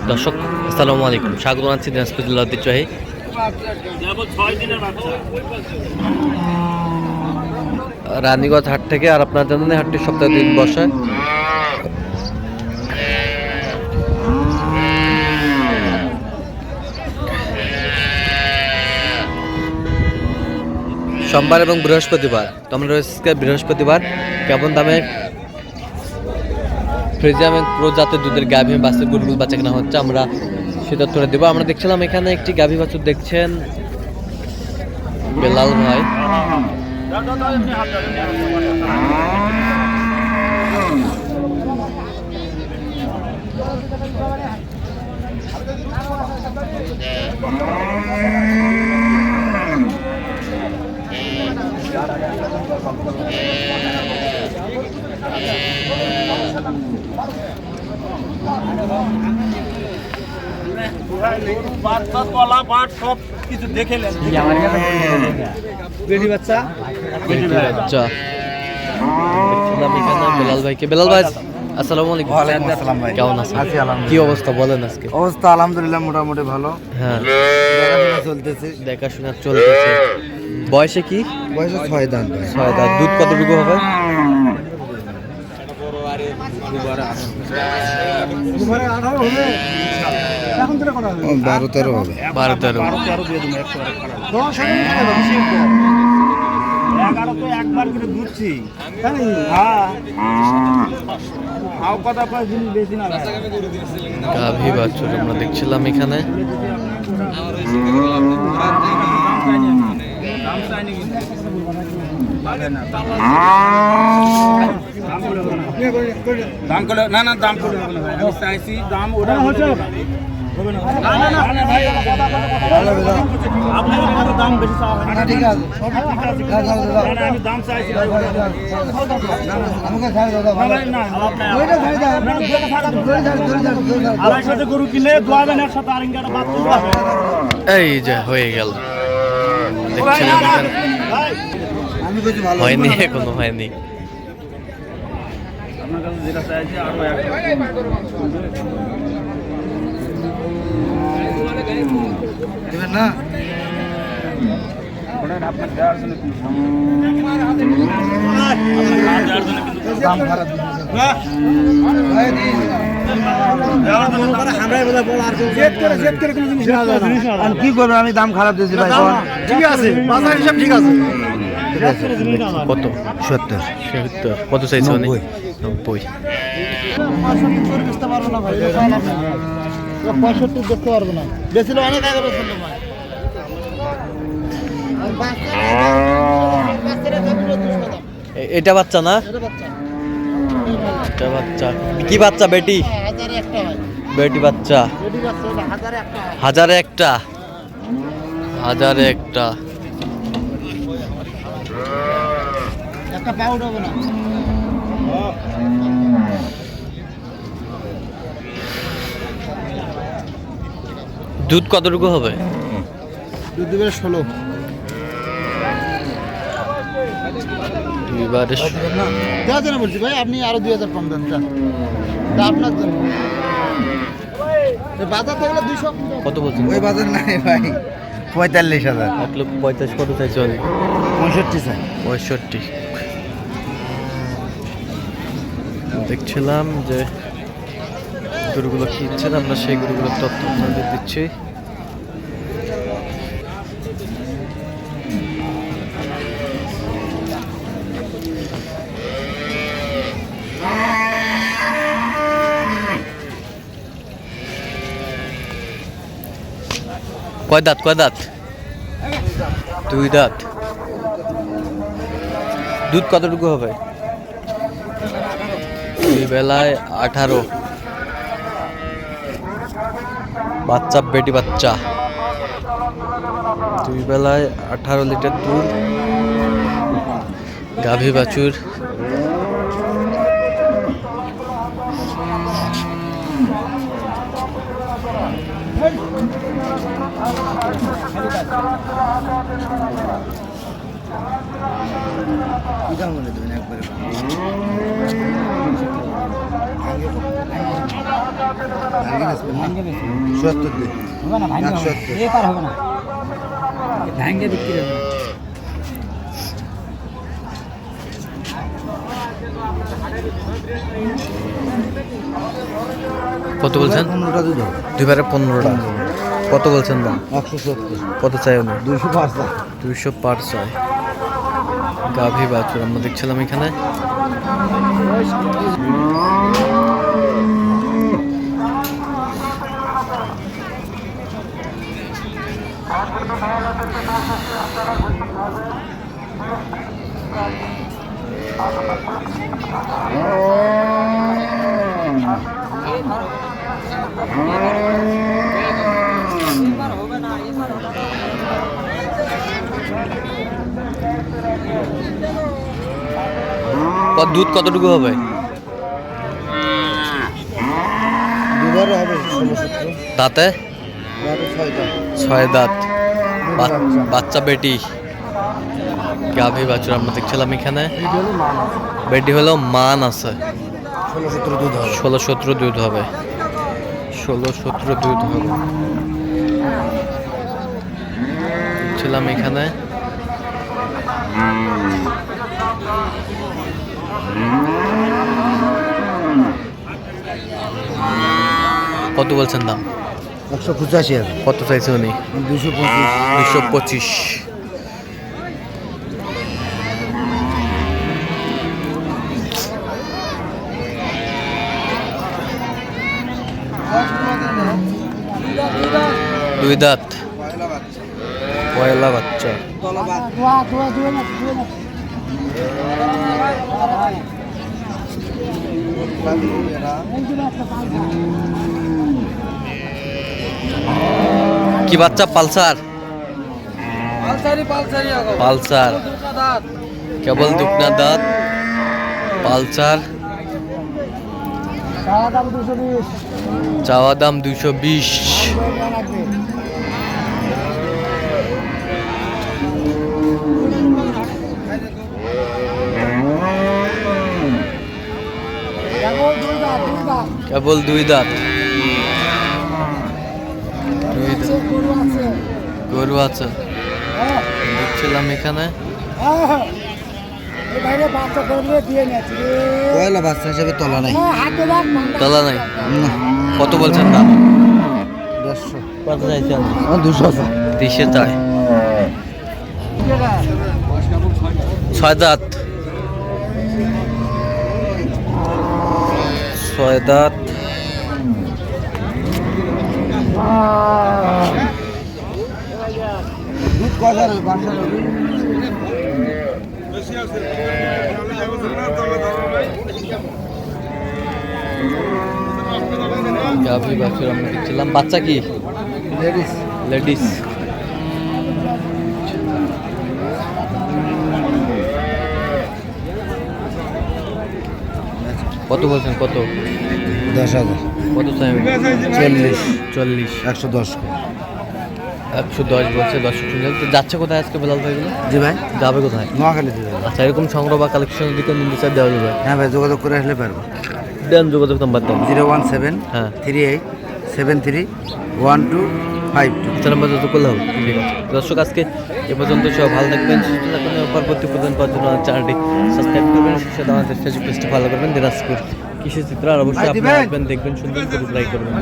দর্শক আসসালামু আলাইকুম, স্বাগত জানাচ্ছি দিনাজপুর জেলার ঐতিহ্যবাহী রানীগঞ্জ হাট থেকে। আর আপনার জানেন হাটটি সপ্তাহে 3 দিন বসে। সোমবার এবং বৃহস্পতিবার, তো আমরা রয়েছে বৃহস্পতিবার। কেমন দামে ফ্রিজিয়ান এবং প্রো জাতের দুধের গাভী বাছুর গরুগুলো বাচ্চা কেনা হচ্ছে আমরা সেটা তুলে দেবো। আমরা দেখছিলাম এখানে একটি গাভী বাছুর, দেখছেন বেলাল ভাই। বেলাল ভাইকে। বেলাল ভাই আসসালামু আলাইকুম। কেমন আছেন? কি অবস্থা বলেন আজকে? অবস্থা আলহামদুলিল্লাহ মোটামুটি ভালো। হ্যাঁ, দেখাশোনা চলতেছে। বয়সে কি? বয়সে 6 দাঁত। 6 দাঁত। দুধ কতটুকু হবে? 12-13 হবে। 12-13। গাভী বাছুর আমরা দেখছিলাম এখানে। দাম করে না না দাম করে আমি চাইছি দাম ওটা হচ্ছে না না না ভাই আপনার দাম বেশি চাওয়া না। ঠিক আছে সব ঠিক আছে না আমি দাম চাইছি ভাই। আমাকে ছাড় দাদা ভালো না ওইটা ছাড় দাও না, দুটো ছাড়া আড়াইশোতে গরু কিনে দোয়াবেন একসাথে আরেঙ্গাটা বাদ করবে। এই যে হয়ে গেল, দেখছিলাম এখানে। আমি কিছু ভালো হয়নি, এখনো হয়নি। আপনার কাছে যেটা চাইছি আরো একটা দিবেন না। আপনার দেওয়ার জন্য দাম খারাপ কি করবো, আমি দাম খারাপ দিয়েছি ভাই। ঠিক আছে, বাজার হিসাব ঠিক আছে। কত? 70। 70। কত চাইছে? 90। 65 দেখতে পারবো না, বেশি অনেক আগে বেশি ভাই। এটা বাচ্চা না? এটা বাচ্চা। কি বাচ্চা? বেটি? বেটি বাচ্চা। 1001টা। 1001টা। একটা পাউড হবে না। দুধ কতটুকু হবে? দুধ দিবে 16। দুইবারে দেওয়ার জন্য বলছি ভাই, আপনি আরো 2000 কম দেন। তা আপনার জন্য বাজার থাকলে 200। কত বলছেন? ওই বাজার নাই ভাই। 45,000। 1,45,000 কত চাইছে? 65 চাই। 65। দেখছিলাম যে গরুগুলো কি ইচ্ছেন, আমরা সেই গরুগুলোর তথ্য আপনাদের দিচ্ছি। কয় দাঁত? কয় দাঁত? 2 দাঁত। দুধ কতটুকু হবে? এই বেলায় 18। বাচ্চা, বেটি বাচ্চা। 2 বেলায় 18 লিটার দুধ। গাভী বাছুর। কি দাম বলে দেবেন একবারে? সত্তর দিন হবে না ভাঙবে 170 এপার হবে না ভাঙে বিক্রি হবে না। কত বলছেন? 15টা দুধ হবে। দুইবারে 15টা। কত বলছেন দাম? 170 কত চাই উনি? 205 টাকা। 205 চাই। গাভী বাছুর আমরা দেখছিলাম এখানে। দুধ কতটুকু হবে? দুবারে হবে 16-17। দাঁতে? দাঁতে 6টা। 6 দাঁত। বাচ্চা বেটি। গাভী বাছুর আমরা দেখছিলাম এখানে। বেটি হলো মান আছে। 16-17 দুধ হবে। 16-17 দুধ হবে। 16-17 দুধ হবে। ছিলাম এখানে। কত বলছেন দাম? 185 আছে। কত চাইছে উনি? 225। 225। দুই দাঁত। পয়লা বাচ্চা। কি বাচ্চা? পালসার? পালসার কেবল দুকনা দাঁত। পালসার। চাওয়া দাম 220। কেবল দুই দাঁত। গরু আছে দেখছিলাম এখানে। পয়লা বাচ্চা হিসেবে তলা নাই। তলা নাই। না। কত বলছেন দাম? 150। কত চাইছেন? 200 আছে। 30 চাই। 6 দাঁত। 6 দাঁত। দুধ কয়টা হবে? 500 হবে। গাভী বাছুর আমরা দেখছিলাম। বাচ্চা কি? লেডিস। লেডিস। কত বলছেন? কত? 10,000। কত চাই? 40। 40। 110। 110 বলছে। 10 শুনলেন তো। যাচ্ছে কোথায় আজকে বেলাল ভাইগুলো? জি ভাই। যাবে কোথায়? নোয়াখালী দিতে হবে। আচ্ছা, এরকম সংগ্রহ বা কালেকশনের দিকে নিতে চাই দেওয়া যাবে? হ্যাঁ ভাই, যোগাযোগ করে আসলে পারবো। দেন যোগাযোগ নাম্বার দেন। 017 হ্যাঁ 38 73 1252। এটা নাম্বার যত করলে হবে। ঠিক আছে দর্শক, আজকে এ পর্যন্ত সব ভালো থাকবেন, সুস্থ থাকবেন। পরবর্তী প্রদান পাওয়ার জন্য চ্যানেলটি সাবস্ক্রাইব করবেন, সাথে আমাদের ফেসবুক পেজটি ফলো করবেন। দিনাজপুর কৃষি চিত্র। আর অবশ্যই আপনারা আসবেন, দেখবেন, শুনবেন, লাইক করবেন।